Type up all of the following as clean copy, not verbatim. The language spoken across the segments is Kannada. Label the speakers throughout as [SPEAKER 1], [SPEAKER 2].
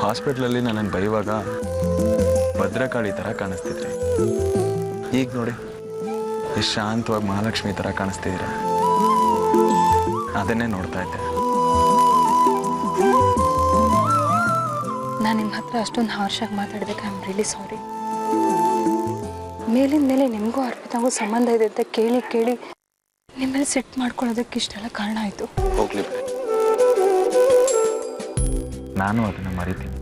[SPEAKER 1] ಹಾಸ್ಪಿಟ್ಲಲ್ಲಿ ನನ್ನನ್ನು ಬೈಯುವಾಗ ಭದ್ರಕಾಳಿ ಥರ ಕಾಣಿಸ್ತಿದ್ರಿ. ಈಗ ನೋಡಿ ಎಷ್ಟು ಶಾಂತವಾಗಿ ಮಹಾಲಕ್ಷ್ಮಿ ಥರ ಕಾಣಿಸ್ತಿದ್ದೀರ. ಅದನ್ನೇ ನೋಡ್ತಾ ಇದ್ದೆ.
[SPEAKER 2] ನಾನು ನಿಮ್ಮ ಹತ್ರ ಅಷ್ಟೊಂದು ಹಾರ್ಷಾಗಿ ಮಾತಾಡಿದ್ದಕ್ಕೆ ಐ ಆಮ್ ರಿಯಲಿ ಸಾರಿ. ಮೇಲಿನ ಮೇಲೆ ನಿಮಗೂ ಅರ್ಪಿತಾಗೂ ಸಂಬಂಧ ಇದೆ ಅಂತ ಕೇಳಿ ಕೇಳಿ ನಿಮ್ಮಲ್ಲಿ ಸೆಟ್ ಮಾಡ್ಕೊಳ್ಳೋದಕ್ಕೆ ಇಷ್ಟೆಲ್ಲ ಕಾರಣ ಆಯಿತು.
[SPEAKER 1] ಹೋಗ್ಲಿ, ನಾನು ಅದನ್ನು ಮರಿತೀನಿ,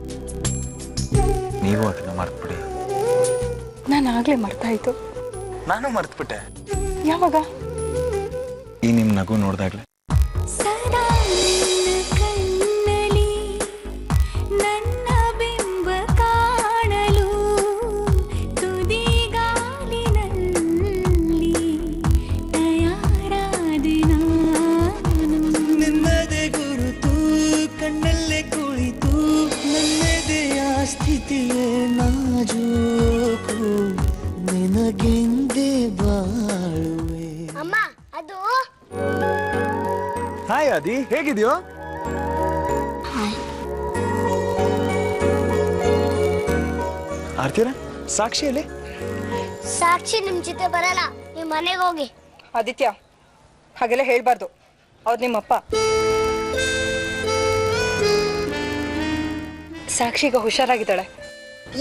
[SPEAKER 1] ನೀವು ಅದನ್ನು ಮರೆತುಬಿಡಿ.
[SPEAKER 2] ನಾನು ಆಗಲೇ ಮರ್ತಾಯಿತು.
[SPEAKER 1] ನಾನು ಮರೆತುಬಿಟ್ಟೆ.
[SPEAKER 2] ಯಾವಾಗ?
[SPEAKER 1] ಈ ನಿಮ್ಮ ನಗು ನೋಡಿದಾಗಲೇ. ಹಾಯ್ ಆದಿ, ಹೇಗಿದೆಯೋ? ಆರ್ತಿರ ಸಾಕ್ಷಿಯಲ್ಲಿ?
[SPEAKER 3] ಸಾಕ್ಷಿ ನಿಮ್ ಜೊತೆ ಬರಲ್ಲ, ನಿಮ್ ಮನೆಗೆ ಹೋಗಿ.
[SPEAKER 2] ಆದಿತ್ಯ, ಹಾಗೆಲ್ಲ ಹೇಳ್ಬಾರ್ದು. ಅವ್ರು ನಿಮ್ಮಪ್ಪ. ಸಾಕ್ಷಿಗ ಹುಷಾರಾಗಿದ್ದಾಳೆ.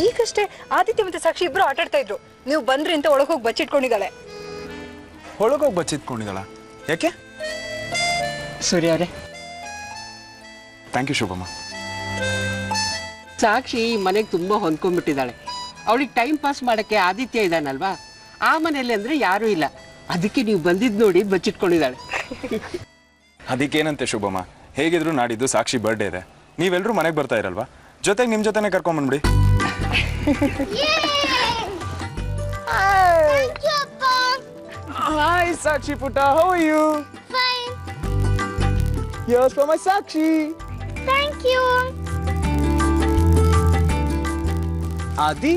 [SPEAKER 2] ಈಗಷ್ಟೇ ಆದಿತ್ಯ ಮತ್ತೆ ಸಾಕ್ಷಿ ಇಬ್ರು ಆಟಾಡ್ತಾ ಇದ್ರು. ನೀವು ಬಂದ್ರಿ ಅಂತ ಒಳಗೋಗಿ ಬಚ್ಚಿಟ್ಕೊಂಡಿದ್ದಾಳೆ.
[SPEAKER 1] ಒಳಗೋಗಿ ಬಚ್ಚಿಟ್ಕೊಂಡಿದ್ದಾಳ? ಯಾಕೆ?
[SPEAKER 4] ಸೂರ್ಯ ಅವರೇ,
[SPEAKER 1] ಥ್ಯಾಂಕ್ ಯು ಶುಭಮ್ಮ.
[SPEAKER 4] ಸಾಕ್ಷಿ ಈ ಮನೆಗೆ ತುಂಬಾ ಹೊಂದ್ಕೊಂಡ್ಬಿಟ್ಟಿದ್ದಾಳೆ. ಅವಳಿಗೆ ಟೈಮ್ ಪಾಸ್ ಮಾಡಕ್ಕೆ ಆದಿತ್ಯ ಇದ್ದಾನಲ್ವಾ, ಆ ಮನೆಯಲ್ಲಿ ಅಂದ್ರೆ ಯಾರೂ ಇಲ್ಲ. ಅದಕ್ಕೆ ನೀವು ಬಂದಿದ್ದು ನೋಡಿ ಬಚ್ಚಿಟ್ಕೊಂಡಿದ್ದಾಳೆ.
[SPEAKER 1] ಅದಕ್ಕೇನಂತೆ ಶುಭಮ್ಮ, ಹೇಗಿದ್ರು ನಾಡಿದ್ದು ಸಾಕ್ಷಿ ಬರ್ಡೇ ಇದೆ. ನೀವೆಲ್ಲರೂ ಮನೆಗೆ ಬರ್ತಾ ಇರಲ್ವಾ, ಜೊತೆಗೆ ನಿಮ್ಮ ಜೊತೆನೆ ಕರ್ಕೊಂಡ್ಬಂದ್ಬಿಡಿ. Hi Sakshi Putta, how are you?
[SPEAKER 3] Fine.
[SPEAKER 1] Here's for my Sakshi.
[SPEAKER 3] Thank you.
[SPEAKER 1] Adi,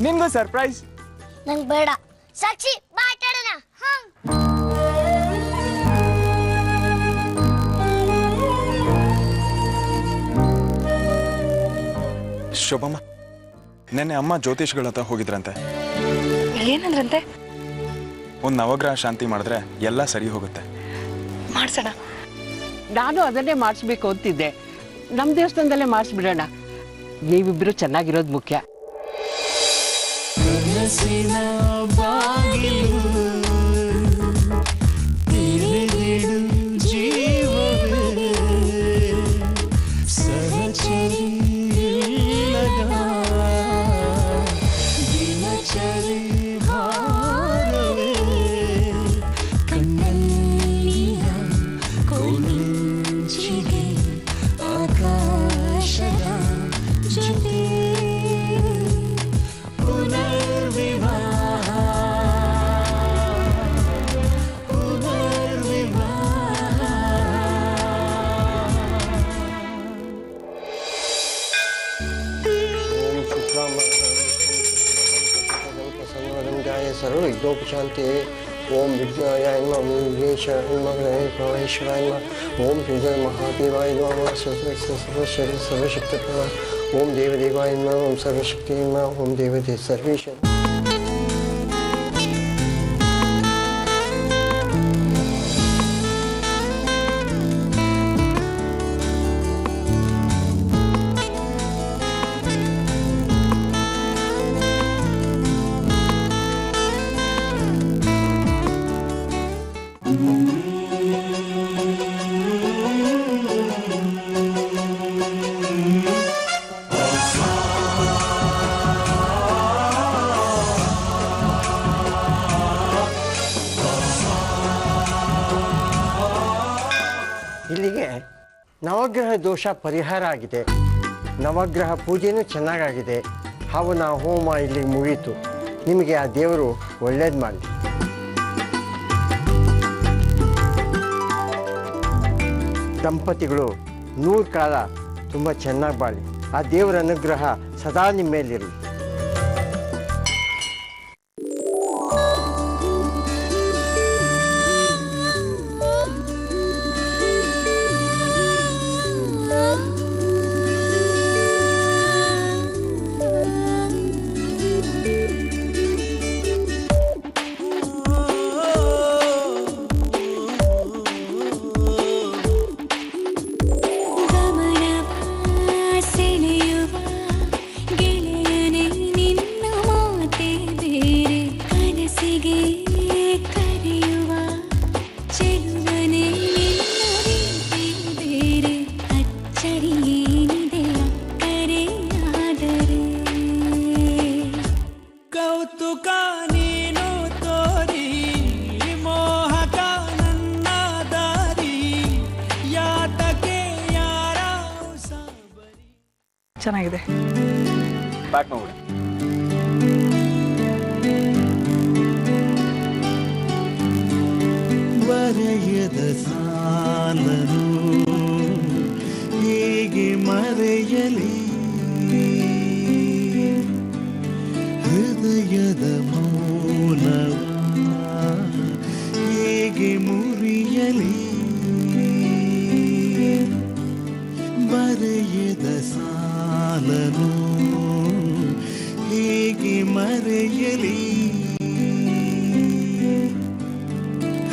[SPEAKER 1] ನಿಮ್ಗೆ ಸರ್ಪ್ರೈಸ್.
[SPEAKER 3] ನಂಗೆ ಬೇಡ. ಸಾಕ್ಷಿ ಬಾ ಆಟಾಡೋಣ.
[SPEAKER 1] ಶುಭಮ್ಮ, ನೆನ್ನೆ ಅಮ್ಮ ಜ್ಯೋತಿಷ್ಗಳ ಹತ್ರ ಹೋಗಿದ್ರಂತೆ.
[SPEAKER 2] ಏನಂದ್ರಂತೆ?
[SPEAKER 1] ಒಂದು ನವಗ್ರಹ ಶಾಂತಿ ಮಾಡಿದ್ರೆ ಎಲ್ಲ ಸರಿ ಹೋಗುತ್ತೆ.
[SPEAKER 2] ಮಾಡ್ಸೋಣ.
[SPEAKER 4] ನಾನು ಅದನ್ನೇ ಮಾಡಿಸ್ಬೇಕು ಅಂತಿದ್ದೆ. ನಮ್ಮ ದೇವಸ್ಥಾನದಲ್ಲೇ ಮಾಡಿಸ್ಬಿಡೋಣ. ನೀವಿಬ್ರು ಚೆನ್ನಾಗಿರೋದು ಮುಖ್ಯ.
[SPEAKER 5] सर्वविघ्नोपशान्ते ओम विघ्नाय नमः ओम विघ्नेशाय नमः गणेशाय नमः ओम श्रीजय महादेवाय नमः सर्वशक्तिप्रदाय ओम देवदेवाय नमः ओम सर्वशक्ति नमः ओम देवदेव सर्वेश. ಇಲ್ಲಿಗೆ ನವಗ್ರಹ ದೋಷ ಪರಿಹಾರ ಆಗಿದೆ. ನವಗ್ರಹ ಪೂಜೆನೂ ಚೆನ್ನಾಗಾಗಿದೆ. ಹವನ ಹೋಮ ಇಲ್ಲಿಗೆ ಮುಗೀತು. ನಿಮಗೆ ಆ ದೇವರು ಒಳ್ಳೇದು ಮಾಡಲಿ. ದಂಪತಿಗಳು 100 ಕಾಲ ತುಂಬ ಚೆನ್ನಾಗಿ ಬಾಳಿ. ಆ ದೇವರ ಅನುಗ್ರಹ ಸದಾ ನಿಮ್ಮ ಮೇಲಿರಲಿ.
[SPEAKER 2] ಚೆನ್ನಾಗಿದೆ.
[SPEAKER 1] ಪ್ಯಾಕ್ ಮಾಡ್ಬಿಡಿ.
[SPEAKER 6] ಬರೆಯದ ಸಾಲನು ಹೇಗೆ ಮರೆಯಲಿ, ಹೃದಯದ ಮೌನವ ಹೇಗೆ ಮುರಿಯಲಿ, ಬರೆಯದ ಸಾಲನು ಹೇಗೆ ಮರೆಯಲಿ,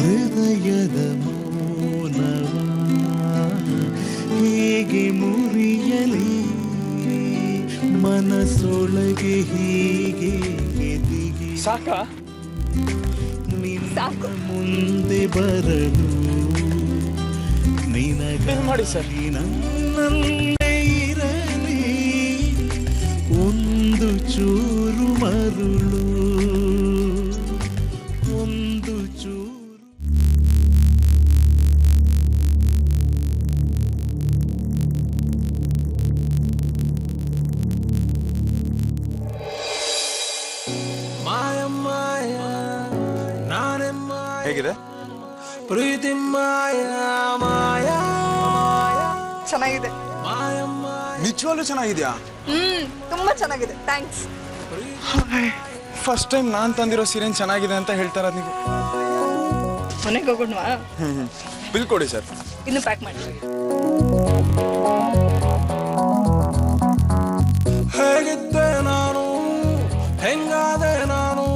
[SPEAKER 6] ಹೃದಯದ ಮೌನವ ಹೇಗೆ ಮುರಿಯಲಿ, ಮನಸ್ಸೊಳಗೆ ಹೀಗೆ ಎದಿಗೆ
[SPEAKER 1] ಸಾಕಾ?
[SPEAKER 6] ನಿನ್ನ ಮುಂದೆ ಬರಲು
[SPEAKER 1] ಮಾಡಿ ಸರ್.
[SPEAKER 6] ನನ್ನಲ್ಲೇ ಇರಲಿ ಒಂದು ಚೂರು ಮರುಳು, ಒಂದು ಚೂರು.
[SPEAKER 1] ಹೇಗಿದೆ?
[SPEAKER 6] ಪ್ರೀತಿ ಮಾಯಾ ಮಾಯಾ
[SPEAKER 2] ಚೆನ್ನಾಗಿದೆ.
[SPEAKER 1] ನಿಜವಾಗ್ಲೂ ಚೆನ್ನಾಗಿದ್ಯಾ?
[SPEAKER 2] ತುಂಬಾ ಚೆನ್ನಾಗಿದೆ. ಥ್ಯಾಂಕ್ಸ್.
[SPEAKER 1] ಫಸ್ಟ್ ಟೈಮ್ ನಾನ್ ತಂದಿರೋ ಸೀರೆ ಚೆನ್ನಾಗಿದೆ ಅಂತ ಹೇಳ್ತಾರ ನೀವು.
[SPEAKER 2] ಮನೆಗೆ ಹೋಗೋಣವಾ?
[SPEAKER 1] ಬಿಲ್ ಕೊಡಿ ಸರ್.
[SPEAKER 2] ಇನ್ನು ಪ್ಯಾಕ್ ಮಾಡಿ.
[SPEAKER 6] ಹೇಗಿದ್ದೆ ನಾನು, ಹೆಂಗಾದೆ ನಾನು,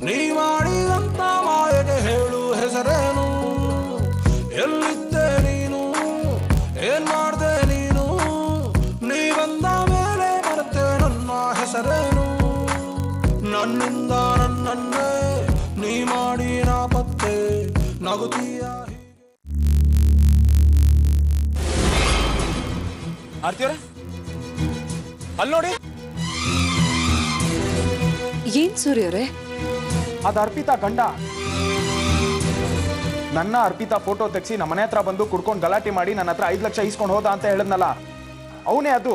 [SPEAKER 6] ನೀ ಮಾಡಿದಂತ ಮಾಯೆಗೆ ಹೇಳು ಹೆಸರೇನು, ಎಲ್ಲಿದ್ದೆ ನೀನು, ಏನ್ ಮಾಡ್ದೆ ನೀನು, ನೀ ಬಂದ ಮೇಲೆ ಮರೆತೆ ನನ್ನ ಹೆಸರೇನು, ನನ್ನಿಂದ ನನ್ನನ್ನೇ ನೀ ಮಾಡಿ ನಾ ಪತ್ತೆ ನಗುತ್ತೀಯ.
[SPEAKER 1] ಆರ್ತಿಯವ್ರೆ ಅಲ್ಲಿ ನೋಡಿ.
[SPEAKER 2] ಏನ್ ಸೂರ್ಯ ಅವರೇ?
[SPEAKER 1] ಅದು ಅರ್ಪಿತಾ ಗಂಡ. ನನ್ನ ಅರ್ಪಿತಾ ಫೋಟೋ ತೆಗ್ಸಿ ನಮ್ಮ ಮನೆ ಹತ್ರ ಬಂದು ಕುಡ್ಕೊಂಡು ಗಲಾಟೆ ಮಾಡಿ ನನ್ನ ಹತ್ರ 5 ಲಕ್ಷ ಇಸ್ಕೊಂಡು ಹೋದ ಅಂತ ಹೇಳಿದ್ನಲ್ಲ, ಅವನೇ ಅದು.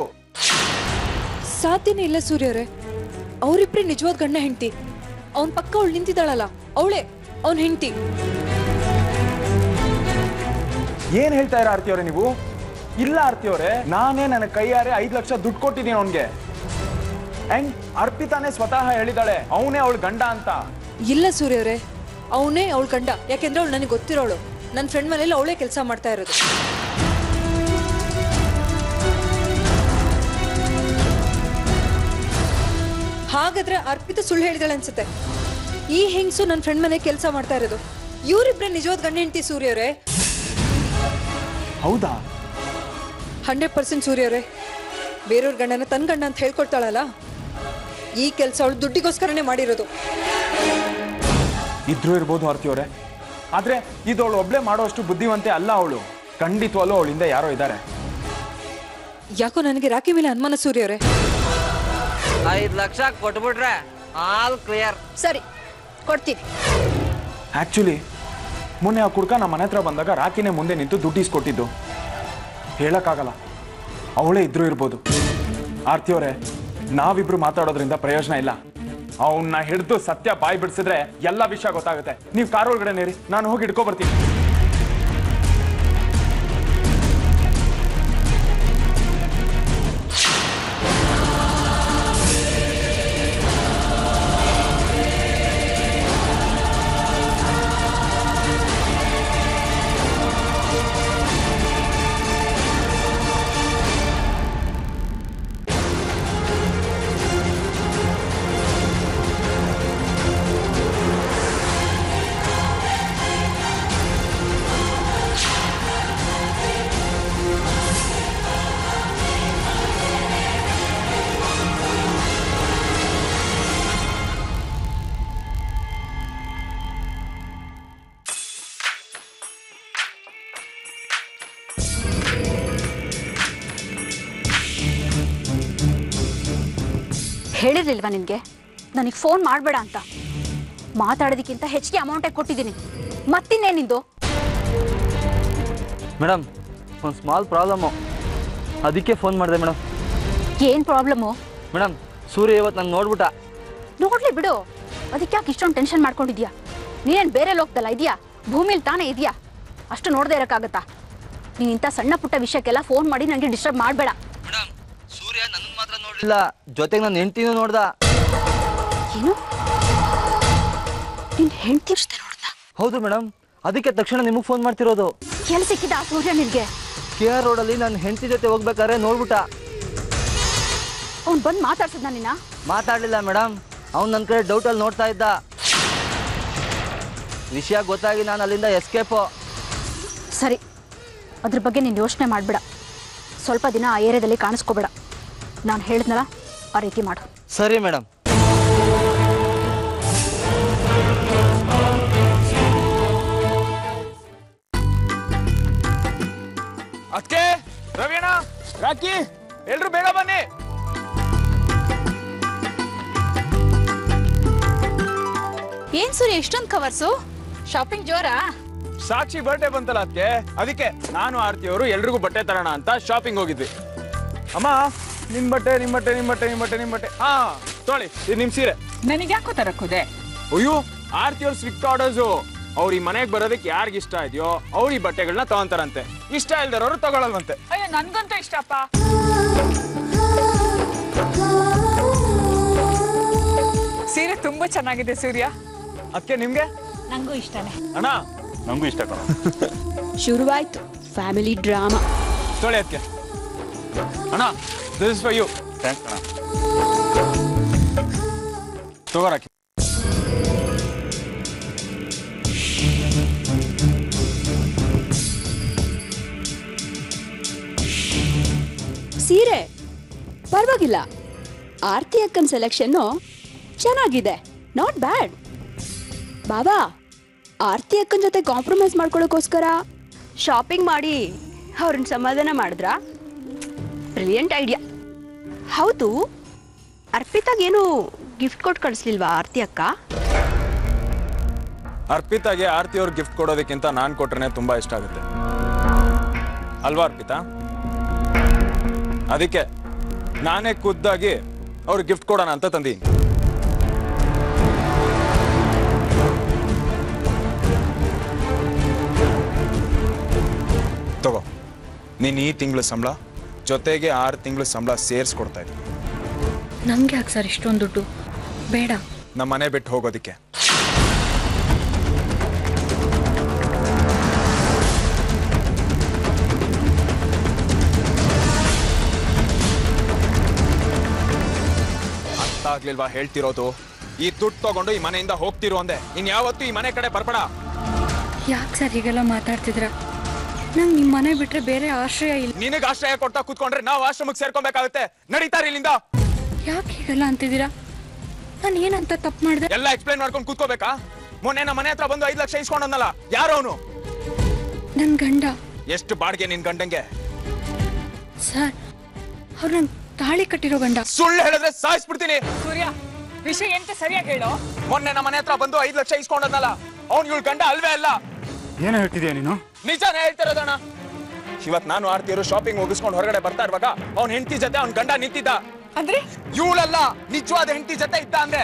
[SPEAKER 7] ಸಾಧ್ಯನೇ ಇಲ್ಲ ಸೂರ್ಯ ಅವರೇ, ಅವರಿಬ್ರೆ ನಿಜವಾದ ಗಂಡ ಹೆಂಡತಿ. ಅವನ್ ಪಕ್ಕ ಅವಳು ನಿಂತಿದ್ದಾಳಲ್ಲ, ಅವಳೇ ಅವನ್ ಹೆಂಡತಿ.
[SPEAKER 1] ಏನ್ ಹೇಳ್ತಾ ಇರ ಆರ್ತಿಯವ್ರೆ ನೀವು? ಇಲ್ಲ ಆರ್ತಿಯವ್ರೆ, ನಾನೇ ನನ್ನ ಕೈಯಾರೆ 5 ಲಕ್ಷ ದುಡ್ಡು ಕೊಟ್ಟಿದ್ದೀನಿ ಅವನ್ಗೆ. ಅಂಡ್ ಅರ್ಪಿತಾನೇ ಸ್ವತಃ ಹೇಳಿದಾಳೆ ಅವನೇ ಅವಳ ಗಂಡ ಅಂತ.
[SPEAKER 7] ಇಲ್ಲ ಸೂರ್ಯ ಅವರೇ, ಅವನೇ ಅವಳ ಗಂಡ. ಯಾಕೆಂದ್ರೆ ಅವಳು ನನಗೆ ಗೊತ್ತಿರೋಳು. ನನ್ನ ಫ್ರೆಂಡ್ ಮನೇಲಿ ಅವಳೇ ಕೆಲಸ ಮಾಡ್ತಾ ಇರೋದು. ಹಾಗಾದ್ರೆ ಅರ್ಪಿತ ಸುಳ್ಳು ಹೇಳಿದಾಳೆ ಅನ್ಸುತ್ತೆ. ಈ ಹೆಂಗ್ಸು ನನ್ನ ಫ್ರೆಂಡ್ ಮನೆ ಕೆಲಸ ಮಾಡ್ತಾ ಇರೋದು. ಇವರಿಬ್ರೆ ನಿಜವಾದ ಗಂಡ ಹೆಂಡತಿ ಸೂರ್ಯ ಅವರೇ.
[SPEAKER 1] ಹೌದಾ?
[SPEAKER 7] 100% ಸೂರ್ಯ ಅವರೇ. ಬೇರೆಯವ್ರ ಗಂಡನ ತನ್ನ ಗಂಡ ಅಂತ ಹೇಳ್ಕೊಳ್ತಾಳಲ್ಲ, ಈ ಕೆಲಸ ಅವಳು ದುಡ್ಡಿಗೋಸ್ಕರನೇ ಮಾಡಿರೋದು.
[SPEAKER 1] ಇದ್ರೂ ಇರ್ಬೋದು ಆರ್ತಿಯವ್ರೆ, ಆದ್ರೆ ಇದು ಅವಳು ಒಬ್ಳೆ ಮಾಡೋಷ್ಟು ಬುದ್ಧಿವಂತೆ ಅಲ್ಲ ಅವಳು. ಖಂಡಿತವಲ್ಲೂ ಅವಳಿಂದ ಯಾರೋ ಇದ್ದಾರೆ.
[SPEAKER 7] ಯಾಕೋ ನನಗೆ ರಾಕಿ ಮೇಲೆ ಅನುಮಾನ ಸೂರ್ಯ ಅವರೇ.
[SPEAKER 8] 5 ಲಕ್ಷ ಕೊಟ್ಬಿಟ್ರೆ ಆಲ್ ಕ್ಲಿಯರ್.
[SPEAKER 2] ಸರಿ, ಕೊಡ್ತೀನಿ.
[SPEAKER 1] ಆಕ್ಚುಲಿ ಮೊನ್ನೆ ಆ ಕುಡ್ಕ ನಮ್ಮ ಮನೆ ಹತ್ರ ಬಂದಾಗ ರಾಕಿನೇ ಮುಂದೆ ನಿಂತು ದುಡ್ಡು ಇಸ್ಕೊಟ್ಟಿದ್ದು. ಹೇಳಕ್ಕಾಗಲ್ಲ, ಅವಳೇ ಇದ್ರೂ ಇರ್ಬೋದು. ಆರ್ತಿಯವರೇ, ನಾವಿಬ್ರು ಮಾತಾಡೋದ್ರಿಂದ ಪ್ರಯೋಜನ ಇಲ್ಲ. ಅವನ್ನ ಹಿಡಿದು ಸತ್ಯ ಬಾಯಿ ಬಿಡಿಸಿದ್ರೆ ಎಲ್ಲ ವಿಷಯ ಗೊತ್ತಾಗುತ್ತೆ. ನೀವು ಕಾರ್ ಒಳಗಡೆ ನೇರಿ, ನಾನು ಹೋಗಿ ಹಿಡ್ಕೊ ಬರ್ತೀನಿ.
[SPEAKER 9] ಹೇಳಿರ್ಲಿಲ್ವಾ ನಿನಗೆ ನನಗೆ ಫೋನ್ ಮಾಡಬೇಡ ಅಂತ? ಮಾತಾಡೋದಕ್ಕಿಂತ ಹೆಚ್ಚಿಗೆ ಅಮೌಂಟೇ ಕೊಟ್ಟಿದ್ದೀನಿ. ಮತ್ತಿನ್ನೇನಿಂದು?
[SPEAKER 8] ಮೇಡಮ್, ಒಂದು ಸ್ಮಾಲ್ ಪ್ರಾಬ್ಲಮ್ಮು, ಅದಕ್ಕೆ ಫೋನ್ ಮಾಡಿದೆ ಮೇಡಮ್.
[SPEAKER 9] ಏನ್ ಪ್ರಾಬ್ಲಮ್ಮು?
[SPEAKER 8] ಮೇಡಮ್ ಸೂರ್ಯ ಇವತ್ತು ನಾನು ನೋಡ್ಬಿಟ್ಟ.
[SPEAKER 9] ನೋಡ್ಲಿ ಬಿಡು, ಅದಕ್ಕೆ ಯಾಕೆ ಇಷ್ಟೊಂದು ಟೆನ್ಷನ್ ಮಾಡ್ಕೊಂಡಿದ್ಯಾ? ನೀನೇನ್ ಬೇರೆ ಲೋಕದಲ್ಲ ಇದೆಯಾ? ಭೂಮಿಲಿ ತಾನೇ ಇದೆಯಾ? ಅಷ್ಟು ನೋಡದೆ ಇರಕ್ಕಾಗತ್ತಾ? ನೀನ್ ಇಂಥ ಸಣ್ಣ ಪುಟ್ಟ ವಿಷಯಕ್ಕೆಲ್ಲ ಫೋನ್ ಮಾಡಿ ನನಗೆ ಡಿಸ್ಟರ್ಬ್ ಮಾಡಬೇಡ.
[SPEAKER 8] ಮೇಡಮ್ ಸೂರ್ಯ ನನ್ನ ಮಾತ್ರ ನೋಡ್ಲಿಲ್ಲ, ಜೊತೆಗೆ ನನ್ನ ಹೆಂಡತಿನೂ ನೋಡ್ದ.
[SPEAKER 9] ಏನು? ನಿನ್ ಹೆಂಡತಿ ಅಷ್ಟೇ ನೋಡ್ದ?
[SPEAKER 8] ಹೌದು ಮೇಡಮ್, ಅದಕ್ಕೆ ತಕ್ಷಣ ನಿಮಗೆ ಫೋನ್ ಮಾಡ್ತಿರೋದು.
[SPEAKER 9] ಎಲ್ಲಿ ಸಿಕ್ಕಿದ ಆ ಸೂರ್ಯ ನಿನ್ಗೆ?
[SPEAKER 8] KR ರೋಡಲ್ಲಿ ನನ್ನ ಹೆಂಡತಿ ಜೊತೆ ಹೋಗ್ಬೇಕಾದ್ರೆ ನೋಡ್ಬಿಟ್ಟ.
[SPEAKER 9] ಅವ್ನು ಬಂದು ಮಾತಾಡ್ಸಿದ್ನ ನಿನ್ನ?
[SPEAKER 8] ಮಾತಾಡಲಿಲ್ಲ ಮೇಡಮ್, ಅವ್ನು ನನ್ನ ಕಡೆ ಡೌಟಲ್ಲಿ ನೋಡ್ತಾ ಇದ್ದ. ವಿಷಯ ಗೊತ್ತಾಗಿ ನಾನು ಅಲ್ಲಿಂದ ಎಸ್ಕೇಪು.
[SPEAKER 9] ಸರಿ, ಅದ್ರ ಬಗ್ಗೆ ನೀನು ಯೋಚನೆ ಮಾಡಬೇಡ. ಸ್ವಲ್ಪ ದಿನ ಆ ಏರಿಯಾದಲ್ಲಿ ಕಾಣಿಸ್ಕೋಬೇಡ. ನಾನು ಹೇಳಿದ್ನಲ್ಲ ಆ ರೀತಿ ಮಾಡು.
[SPEAKER 8] ಸರಿ ಮೇಡಮ್.
[SPEAKER 1] ಅದಕ್ಕೆ ರವಿಯಣ್ಣ, ರಾಕಿ, ಎಲ್ರು ಬೇಗ ಬನ್ನಿ.
[SPEAKER 9] ಏನ್ ಸೂರ್ಯ ಇಷ್ಟೊಂದು ಕವರ್ಸು? ಶಾಪಿಂಗ್ ಜೋರಾ?
[SPEAKER 1] ಸಾಕ್ಷಿ ಬರ್ಡೇ ಬಂತಲ್ಲ ಅದಕ್ಕೆ ನಾನು ಆರ್ತಿ ಅವರು ಎಲ್ರಿಗೂ ಬಟ್ಟೆ ತರೋಣ ಅಂತ ಶಾಪಿಂಗ್ ಹೋಗಿದ್ವಿ. ಅಮ್ಮ ನಿಮ್ ಬಟ್ಟೆ ನಿಮ್ ಬಟ್ಟೆ ನಿಮ್ ಬಟ್ಟೆ ನಿಮ್ ಬಟ್ಟೆ ನಿಮ್ ಬಟ್ಟೆ. ಹಾ ತೊಳಿ, ಇದು ನಿಮ್ ಸೀರೆ.
[SPEAKER 10] ನನಗೆ ಯಾಕೋ ತರಕ್ಕೋದೆ?
[SPEAKER 1] ಅಯ್ಯೋ, ಆರ್ತಿ ಅವ್ರ ಸ್ಟ್ರಿಕ್ಟ್ ಆರ್ಡರ್ಸು. ಅವ್ರ ಈ ಮನೆಗೆ ಬರೋದಕ್ಕೆ ಯಾರಿಗ ಇಷ್ಟ ಇದೆಯೋ ಅವ್ರ ಈ ಬಟ್ಟೆಗಳನ್ನ ತಗೊಂತಾರಂತೆ. ಇಷ್ಟ ಇಲ್ದರವ್ರು ತಗೊಳಲ್ವಂತೆ.
[SPEAKER 10] ಅಯ್ಯೋ, ನನ್ಗಂತೂ ಇಷ್ಟಪ್ಪ. ಸೀರೆ ತುಂಬಾ ಚೆನ್ನಾಗಿದೆ ಸೂರ್ಯ.
[SPEAKER 1] ಅದಕ್ಕೆ ನಿಮ್ಗೆ?
[SPEAKER 9] ನಂಗೂ ಇಷ್ಟನೇ
[SPEAKER 1] ಅಣ್ಣ, ನಂಗೂ ಇಷ್ಟ ಕಣ.
[SPEAKER 7] ಶುರುವಾಯ್ತು ಫ್ಯಾಮಿಲಿ ಡ್ರಾಮಾ.
[SPEAKER 1] ತೊಳಿ ಅದಕ್ಕೆ. ಅಣ್ಣ, this is for you. Thanks ಅಣ್ಣ. ತಗೋರಾಕಿ.
[SPEAKER 7] ಸೀರೆ ಪರವಾಗಿಲ್ಲ. ಆರ್ತಿ ಅಕ್ಕನ ಸೆಲೆಕ್ಷನ್ನು ಚೆನ್ನಾಗಿದೆ, ನಾಟ್ ಬ್ಯಾಡ್. ಬಾಬಾ, ಆರ್ತಿ ಅಕ್ಕನ ಜೊತೆ ಕಾಂಪ್ರಮೈಸ್ ಮಾಡ್ಕೊಳ್ಳೋಕ್ಕೋಸ್ಕರ ಶಾಪಿಂಗ್ ಮಾಡಿ ಅವ್ರನ್ನ ಸಮಾಧಾನ ಮಾಡಿದ್ರಾ? Brilliant idea. ಹೌದು, ಅರ್ಪಿತಾಗೇನು ಗಿಫ್ಟ್ ಕೊಟ್ಟು ಕಳಿಸ್ಲಿಲ್ವಾ ಆರ್ತಿ ಅಕ್ಕ?
[SPEAKER 1] ಅರ್ಪಿತಾಗೆ ಆರ್ತಿ ಅವ್ರು ಗಿಫ್ಟ್ ಕೊಡೋದಕ್ಕಿಂತ ನಾನು ಕೊಟ್ರೆ ತುಂಬಾ ಇಷ್ಟ ಆಗುತ್ತೆ ಅಲ್ವಾ ಅರ್ಪಿತಾ? ಅದಕ್ಕೆ ನಾನೇ ಖುದ್ದಾಗಿ ಅವ್ರು ಗಿಫ್ಟ್ ಕೊಡೋಣ ಅಂತ ತಂದೀನಿ. ತಗೋ, ನೀನ್ ಈ ತಿಂಗಳ ಸಂಬಳ ಜೊತೆಗೆ 6 ತಿಂಗಳ ಸಂಬಳ ಸೇರಿಸ್ಕೊಡ್ತಾ ಇದ್ದೀನಿ.
[SPEAKER 7] ನಮ್ಗೆ ಯಾಕೆ ಸರ್ ಇಷ್ಟೊಂದು ದುಡ್ಡು? ಬೇಡ.
[SPEAKER 1] ನಮ್ಮ ಮನೆ ಬಿಟ್ಟು ಹೋಗೋದಿಕ್ಕೆ. ಅರ್ಥ ಆಗ್ಲಿಲ್ವಾ ಹೇಳ್ತಿರೋದು? ಈ ದುಡ್ಡು ತಗೊಂಡು ಈ ಮನೆಯಿಂದ ಹೋಗ್ತಿರೋ ಅಂದೆ. ಇನ್ ಯಾವತ್ತೂ ಈ ಮನೆ ಕಡೆ ಬರ್ಬೇಡ.
[SPEAKER 7] ಯಾಕೆ ಸರ್ ಹೀಗೆಲ್ಲ ಮಾತಾಡ್ತಿದ್ರ? ನಂಗೆ ನಿಮ್ಮ ಮನೆ ಬಿಟ್ರೆ ಬೇರೆ ಆಶ್ರಯ ಇಲ್ಲ.
[SPEAKER 1] ನಿನಗೆ ಆಶ್ರಯ ಕೊಡ್ತಾ ಕೂತ್ಕೊಂಡ್ರೆ ನಾವು ಆಶ್ರಮಕ್ಕೆ ಸೇರ್ಕೊಬೇಕಾಗುತ್ತೆ. ನಡೀತಾರೆ ಇಲ್ಲಿಂದ.
[SPEAKER 7] ಯಾಕೆ ಹೀಗೆಲ್ಲ ಅಂತಿದ್ದೀರಾ? ನಾನು ಏನಂತ ತಪ್ಪು ಮಾಡಿದೆ?
[SPEAKER 1] ಎಲ್ಲ ಎಕ್ಸ್ಪ್ಲೈನ್ ಮಾಡ್ಕೊಂಡು ಕೂತ್ಕೋಬೇಕಾ? ಮೊನ್ನೆ ನಮ್ಮ ಮನೆ ಹತ್ರ ಬಂದು 5 ಲಕ್ಷ ಇಸ್ಕೊಂಡಲ್ಲ, ಯಾರು ಅವನು?
[SPEAKER 7] ನನ್ ಗಂಡ.
[SPEAKER 1] ಎಷ್ಟು ಬಾಡಿಗೆ ನಿನ್ ಗಂಡಂಗೆ?
[SPEAKER 7] ಸರ್, ಅವ್ರು ನಂಗೆ ತಾಳಿ ಕಟ್ಟಿರೋ ಗಂಡ.
[SPEAKER 1] ಸುಳ್ಳು ಹೇಳಿದ್ರೆ ಸಾಯಿಸ್ಬಿಡ್ತೀನಿ.
[SPEAKER 10] ಸೂರ್ಯ, ವಿಷಯ ಎಂತ ಸರಿಯಾಗಿ ಹೇಳೋ.
[SPEAKER 1] ಮೊನ್ನೆ ನಮ್ಮ ಮನೆ ಹತ್ರ ಬಂದು 5 ಲಕ್ಷ ಇಸ್ಕೊಂಡಲ್ಲ, ಅವ್ನು ಇವಳು ಗಂಡ ಅಲ್ವೇ ಅಲ್ಲ.
[SPEAKER 11] ಏನು ಹೇಳ್ತಿದ್ಯಾ ನೀನು?
[SPEAKER 1] ನಿಜಾನೇ ಹೇಳ್ತಿರೋದಣ್ಣ. ಇವತ್ ನಾನು ಆರ್ತಿಯವರು ಶಾಪಿಂಗ್ ಮುಗಿಸ್ಕೊಂಡು ಹೊರಗಡೆ ಬರ್ತಾ ಇರುವಾಗ ಅವ್ನ ಹೆಂಡತಿ ಜೊತೆ ಅವ್ನ ಗಂಡ ನಿಂತಿದ್ದ.
[SPEAKER 10] ಅಂದ್ರೆ
[SPEAKER 1] ಇವಳಲ್ಲ, ನಿಜವಾದ ಹೆಂಡತಿ ಜೊತೆ ಇದ್ದ ಅಂದ್ರೆ.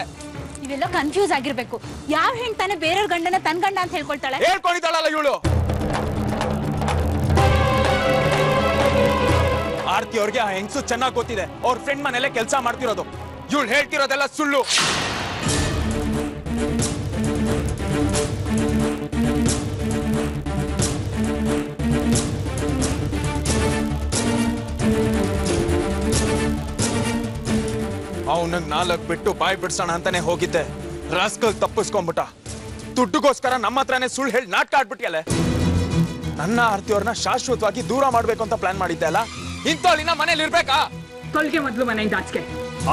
[SPEAKER 9] ಇವೆಲ್ಲ ಕನ್ಫ್ಯೂಸ್ ಆಗಿರ್ಬೇಕು. ಯಾವ ಹೆಣ್ತಾನೆ ಬೇರೆಯವ್ರ ಗಂಡನ ತನ್ ಗಂಡ ಅಂತ ಹೇಳ್ಕೊಳ್ತಾಳೆ?
[SPEAKER 1] ಹೇಳ್ಕೊಂಡಿದ್ದಾಳಲ್ಲ ಇವಳು. ಆರ್ತಿ ಅವ್ರಿಗೆ ಆ ಹೆಂಗಸು ಚೆನ್ನಾಗಿ ಗೊತ್ತಿದೆ. ಅವ್ರ ಫ್ರೆಂಡ್ ಮನೇಲೆ ಕೆಲಸ ಮಾಡ್ತಿರೋದು. ಇವಳು ಹೇಳ್ತಿರೋದೆಲ್ಲ ಸುಳ್ಳು. ಅವನಿಗೆ 4 ಬಿಟ್ಟು ಬಾಯ್ ಬಿಡ್ಸೋಣ ಅಂತಾನೆ ಹೋಗಿದ್ದೆ. ರಾಸ್ಕಲ್ ತಪ್ಪಿಸ್ಕೊಂಡ್ಬಿಟ್ಟ. ದುಡ್ಡುಗೋಸ್ಕರ ನಮ್ಮ ಹತ್ರನೇ ಸುಳ್ಳು ಹೇಳಿ ನಾಟಕ ಆಡ್ಬಿಟ್ಟಿಯಲ್ಲ. ನನ್ನ ಆರ್ತಿಯವ್ರನ್ನ ಶಾಶ್ವತವಾಗಿ ದೂರ ಮಾಡ್ಬೇಕು ಅಂತ ಪ್ಲಾನ್ ಮಾಡಿದ್ದೆ ಅಲ್ಲ. ಇಂಥವಳಿನ ಮನೇಲಿ ಇರ್ಬೇಕಾ?
[SPEAKER 10] ತೊಲ್ಗೆ ಮೊದ್ಲು ಮನೆಯಿಂದ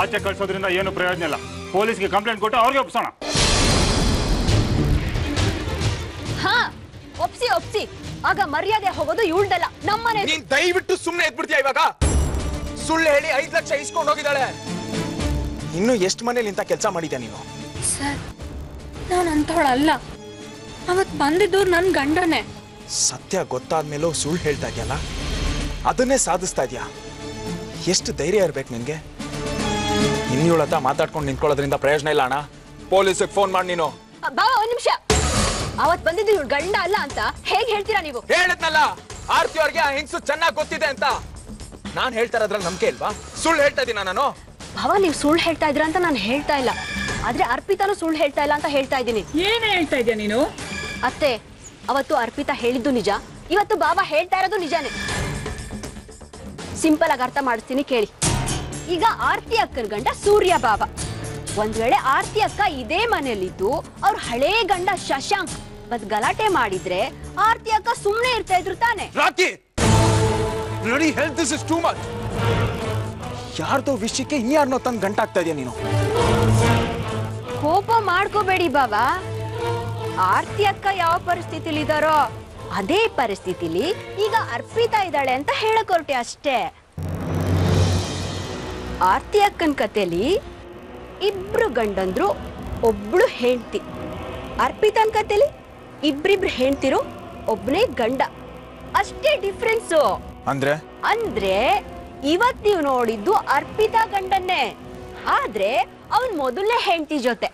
[SPEAKER 11] ಆಚೆ ಕಳ್ಸೋದ್ರಿಂದ ಏನು ಪ್ರಯೋಜನ ಇಲ್ಲ. ಪೊಲೀಸ್ಗೆ ಕಂಪ್ಲೇಂಟ್ ಕೊಟ್ಟು ಅವ್ರಿಗೆ ಒಪ್ಸೋಣ.
[SPEAKER 9] ಹಾ, ಒಪ್ಸಿ. ಆಗ ಮರ್ಯಾದೆ ಹೋಗೋದು ಇವಳ್ದಲ್ಲ, ನಮ್ಮನೆ.
[SPEAKER 1] ನೀನ್ ದಯವಿಟ್ಟು ಸುಮ್ಮನೆ ಎದ್ಬಿಡ್ತೀಯ ಇವಾಗ. ಸುಳ್ಳು ಹೇಳಿ 5 ಲಕ್ಷ ಇಸ್ಕೊಂಡು ಹೋಗಿದ್ದಾಳೆ. ಇನ್ನು ಎಷ್ಟು ಮನೇಲಿ ಇಂಥ ಕೆಲಸ ಮಾಡಿದ್ಯಾ ನೀನು?
[SPEAKER 7] ಸರ್, ನಾನು ಅಂಥವಳಲ್ಲ. ಅವತ್ ಬಂದಿದ್ದವ್ರು ನನ್ನ ಗಂಡನೇ.
[SPEAKER 1] ಸತ್ಯ ಗೊತ್ತಾದ್ಮೇಲೂ ಸುಳ್ಳು ಹೇಳ್ತಾ ಇದೆಯಲ್ಲ, ಅದನ್ನೇ ಸಾಧಿಸ್ತಾ ಇದೆಯಾ? ಎಷ್ಟು ಧೈರ್ಯ ಇರ್ಬೇಕು ನಿನ್ಗೆ? ಇನ್ನಿವಳ ಹತ್ರ ಮಾತಾಡ್ಕೊಂಡು ನಿಂತ್ಕೊಳ್ಳೋದ್ರಿಂದ ಪ್ರಯೋಜನ ಇಲ್ಲ ಅಣ್ಣ. ಪೊಲೀಸಿಗೆ ಫೋನ್ ಮಾಡಿ ನೀನು.
[SPEAKER 9] ಬಾವ ಒಂದ್ ನಿಮಿಷ, ಅವತ್ ಬಂದಿದ್ದು ಇವ್ಳು ಗಂಡ ಅಲ್ಲ ಅಂತ ಹೇಗ್ ಹೇಳ್ತೀರಾ ನೀವು?
[SPEAKER 1] ಹೇಳಿದ್ನಲ್ಲ, ಆರ್ತಿ ಅವ್ರಿಗೆ ಆ ಹೆಂಗ್ಸು ಚೆನ್ನಾಗಿ ಗೊತ್ತಿದೆ ಅಂತ. ನಾನ್ ಹೇಳ್ತಾ ಇರೋದ್ರಲ್ಲಿ ನಂಬಿಕೆ ಇಲ್ವಾ? ಸುಳ್ಳು ಹೇಳ್ತಾ ಇದೀನ ನಾನು?
[SPEAKER 9] ಭಾವ ನೀವು ಸುಳ್ಳು ಹೇಳ್ತಾ ಇದ್ರ ಅಂತ ನಾನು ಹೇಳ್ತಾ ಇಲ್ಲ, ಆದ್ರೆ ಅರ್ಪಿತಾನು ಸುಳ್ಳು ಹೇಳ್ತಾ ಇಲ್ಲ ಅಂತ ಹೇಳ್ತಾ ಇದ್ದೀನಿ.
[SPEAKER 10] ಏನೇ ಹೇಳ್ತಾ ಇದೀಯ ನೀನು?
[SPEAKER 9] ಅತ್ತೆ, ಅವತ್ತು ಅರ್ಪಿತಾ ಹೇಳಿದ್ದು ನಿಜ, ಇವತ್ತು ಬಾಬಾ ಹೇಳ್ತಾ ಇರೋದು ನಿಜಾನೇ. ಸಿಂಪಲ್ ಆಗಿ ಅರ್ಥ ಮಾಡಿಸ್ತೀನಿ ಕೇಳಿ. ಈಗ ಆರ್ತಿ ಅಕ್ಕನ ಗಂಡ ಸೂರ್ಯ ಬಾಬಾ. ಒಂದ್ ವೇಳೆ ಆರ್ತಿ ಅಕ್ಕ ಇದೇ ಮನೆಯಲ್ಲಿದ್ದು ಅವ್ರ ಹಳೇ ಗಂಡ ಶಶಾಂಕ್ ಮತ್ ಗಲಾಟೆ ಮಾಡಿದ್ರೆ ಆರ್ತಿ ಅಕ್ಕ ಸುಮ್ನೆ ಇರ್ತಾ ಇದ್ರು ತಾನೆ?
[SPEAKER 1] Rakhi, bloody hell, this is too much. ಯಾರ್ದೋ ವಿಷಯಕ್ಕೆ ಇನ್ಯಾರನ್ನೋ ತಂದು ಗಂಟಾಗ್ತಾ ಇದೆಯಾ ನೀನು?
[SPEAKER 9] ಕೋಪ ಮಾಡ್ಕೋಬೇಡಿ ಬಾಬಾ. ಆರ್ತಿ ಅಕ್ಕ ಯಾವ ಪರಿಸ್ಥಿತಿಲಿ ಇದಾರೋ ಅದೇ ಪರಿಸ್ಥಿತಿಲಿ ಈಗ ಅರ್ಪಿತಾ ಇದ್ದಾಳೆ ಅಂತ ಹೇಳಕ್ ಹೊರಟೆ ಅಷ್ಟೇ. ಆರ್ತಿ ಅಕ್ಕನ ಕಥೆಲಿ ಇಬ್ರು ಗಂಡಂದ್ರು ಒಬ್ಳು ಹೆಂಡ್ತಿ. ಅರ್ಪಿತಾನ್ ಕಥೆಲಿ ಇಬ್ರಿಬ್ರು ಹೆಂಡ್ತಿರು ಒಬ್ನೇ ಗಂಡ, ಅಷ್ಟೇ ಡಿಫ್ರೆನ್ಸು. ಅಂದ್ರೆ ಇವತ್ ನೀವು ನೋಡಿದ್ದು ಅರ್ಪಿತಾ ಗಂಡನ್ನೇ, ಆದ್ರೆ ಅವನ್ ಮೊದಲನೇ ಹೆಂಡತಿ ಜೊತೆ.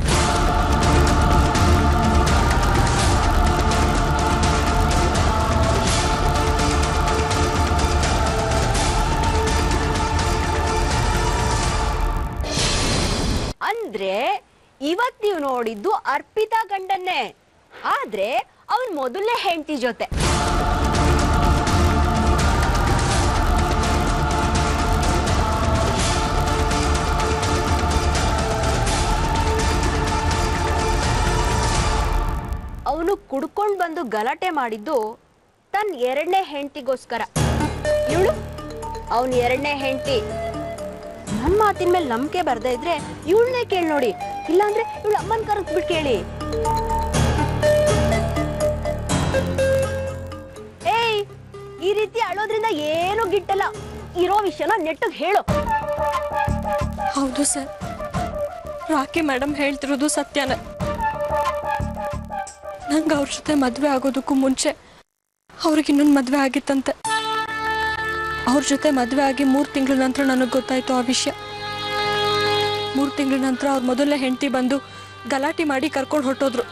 [SPEAKER 9] ಅಂದ್ರೆ ಇವತ್ ನೀವು ನೋಡಿದ್ದು ಅರ್ಪಿತಾ ಗಂಡನ್ನೇ, ಆದ್ರೆ ಅವನ್ ಮೊದಲನೇ ಹೆಂಡತಿ ಜೊತೆ. ಅವನು ಕುಡ್ಕೊಂಡ್ ಬಂದು ಗಲಾಟೆ ಮಾಡಿದ್ದು ತನ್ನ ಎರಡನೇ ಹೆಂಡತಿಗೋಸ್ಕರ. ಇವಳು ಅವನ್ ಎರಡನೇ ಹೆಂಡತಿ. ನನ್ ಮಾತಿನ ಮೇಲೆ ನಂಬಿಕೆ ಬರ್ದೇ ಇದ್ರೆ ಇವಳನ್ನೇ ಕೇಳಿ ನೋಡಿ, ಇಲ್ಲಾಂದ್ರೆ ಇವಳು ಅಮ್ಮನ್ ಕರೆದ್ಬಿಟ್ಟು ಕೇಳಿ. ಏಯ್, ಈ ರೀತಿ ಅಳೋದ್ರಿಂದ ಏನು ಗಿಟ್ಟಲ್ಲ, ಇರೋ ವಿಷಯನ ನೆಟ್ಟಗ್ ಹೇಳು.
[SPEAKER 7] ಹೌದು ಸರ್, ರಾಕಿ ಮೇಡಮ್ ಹೇಳ್ತಿರೋದು ಸತ್ಯನೇ. ನಂಗೆ ಅವ್ರ ಜೊತೆ ಮದ್ವೆ ಆಗೋದಕ್ಕೂ ಮುಂಚೆ ಅವ್ರಿಗೆ ಇನ್ನೊಂದು ಮದ್ವೆ ಆಗಿತ್ತಂತೆ. ಅವ್ರ ಜೊತೆ ಮದ್ವೆ ಆಗಿ 3 ತಿಂಗಳ ನಂತರ ನನಗೆ ಗೊತ್ತಾಯ್ತು ಆ ವಿಷಯ. 3 ತಿಂಗಳ ನಂತರ ಅವ್ರ ಮೊದಲನೇ ಹೆಂಡತಿ ಬಂದು ಗಲಾಟೆ ಮಾಡಿ ಕರ್ಕೊಂಡು ಹೊರಟೋದ್ರು.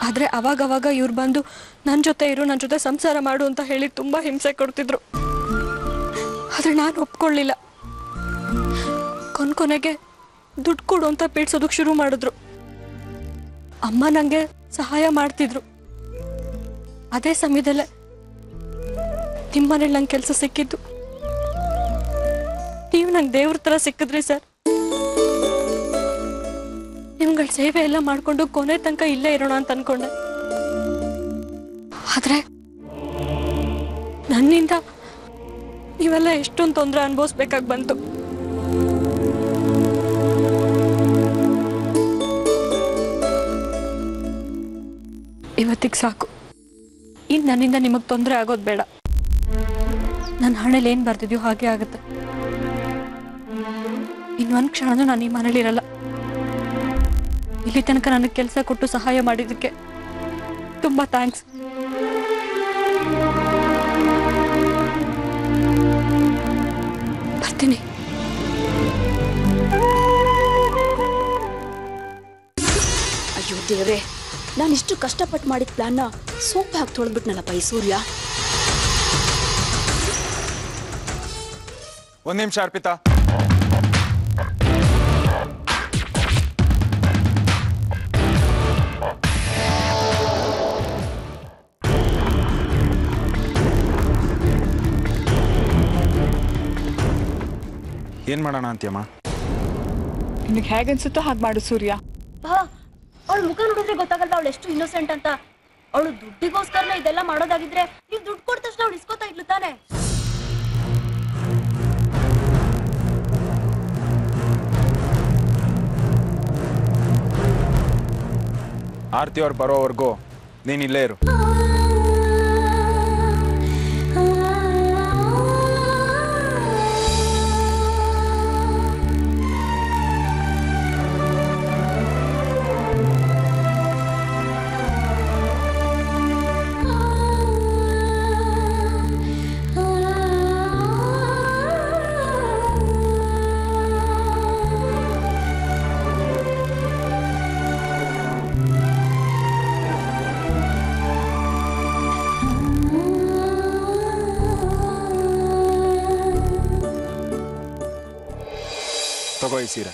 [SPEAKER 7] ಆದ್ರೆ ಅವಾಗವಾಗ ಇವ್ರು ಬಂದು ನನ್ನ ಜೊತೆ ಇರು, ನನ್ನ ಜೊತೆ ಸಂಸಾರ ಮಾಡು ಅಂತ ಹೇಳಿ ತುಂಬಾ ಹಿಂಸೆ ಕೊಡ್ತಿದ್ರು. ಆದ್ರೆ ನಾನು ಒಪ್ಕೊಳ್ಳಿಲ್ಲ. ಕೊನೆಗೆ ದುಡ್ಡು ಕೊಡು ಅಂತ ಪೀಡ್ಸೋದಕ್ಕೆ ಶುರು ಮಾಡಿದ್ರು. ಅಮ್ಮ ನಂಗೆ ಸಹಾಯ ಮಾಡ್ತಿದ್ರು. ಅದೇ ಸಮಯದಲ್ಲೇ ನಿಮ್ಮನೇಲಿ ನಂಗೆ ಕೆಲಸ ಸಿಕ್ಕಿದ್ದು. ನೀವು ನಂಗೆ ದೇವ್ರ ತರ ಸಿಕ್ಕಿದ್ರಿ ಸರ್. ನಿಮ್ಗಳ ಸೇವೆ ಎಲ್ಲ ಮಾಡ್ಕೊಂಡು ಕೊನೆ ತನಕ ಇಲ್ಲೇ ಇರೋಣ ಅಂತ ಅನ್ಕೊಂಡೆ. ಆದ್ರೆ ನನ್ನಿಂದ ನೀವೆಲ್ಲ ಎಷ್ಟೊಂದು ತೊಂದರೆ ಅನುಭವಿಸ್ಬೇಕಾಗಿ ಬಂತು. ಇವತ್ತಿಗೆ ಸಾಕು. ಇನ್ನು ನನ್ನಿಂದ ನಿಮಗೆ ತೊಂದರೆ ಆಗೋದು ಬೇಡ. ನನ್ನ ಹಣೆಯಲ್ಲಿ ಏನು ಬರ್ತಿದ್ಯೋ ಹಾಗೆ ಆಗುತ್ತೆ. ಇನ್ನೊಂದು ಕ್ಷಣನೂ ನಾನು ಈ ಮನೇಲಿ ಇರಲ್ಲ. ಇಲ್ಲಿ ತನಕ ನನಗೆ ಕೆಲಸ ಕೊಟ್ಟು ಸಹಾಯ ಮಾಡಿದ್ದಕ್ಕೆ ತುಂಬಾ ಥ್ಯಾಂಕ್ಸ್. ಬರ್ತೀನಿ.
[SPEAKER 9] ಅಯ್ಯೋ ದೇವ್ರೆ, ನಾನಿಷ್ಟು ಕಷ್ಟಪಟ್ಟು ಮಾಡಿದ ಪ್ಲಾನ್ನ ಸೋಪ್ ಹಾಕಿ ತೊಳೆದ್ಬಿಟ್ನಲ್ಲಪ್ಪ ಈ ಸೂರ್ಯ.
[SPEAKER 1] ಒಂದ್ ನಿಮಿಷ ಅರ್ಪಿತಾ. ಏನ್ ಮಾಡೋಣ ಅಂತೀಯಮ್ಮ?
[SPEAKER 10] ನಿನಗೆ ಹೇಗನ್ಸುತ್ತೋ ಹಾಗೆ ಮಾಡು ಸೂರ್ಯ.
[SPEAKER 9] ಅವಳ ಮುಖ ನೋಡಿದ್ರೆ ಗೊತ್ತಾಗಲ್ಲ ಅವಳು ಎಷ್ಟು ಇನ್ನೋಸೆಂಟ್ ಅಂತ. ಅವಳು ದುಡ್ಡಿಗೋಸ್ಕರನೇ ಇದೆಲ್ಲ ಮಾಡೋದಾಗಿದ್ರೆ ನೀವು ದುಡ್ಡು ಕೊಟ್ಟ ತಕ್ಷಣ ಅವಳು ಇಸ್ಕೋತಾ ಇದ್ಲು ತಾನೆ.
[SPEAKER 1] ಆರ್ತಿ ಅವ್ರು ಬರೋವರೆಗೂ ನೀನ್ ಇಲ್ಲೇ ಇರು. ತಗೋ ಈ ಸೀರೆ.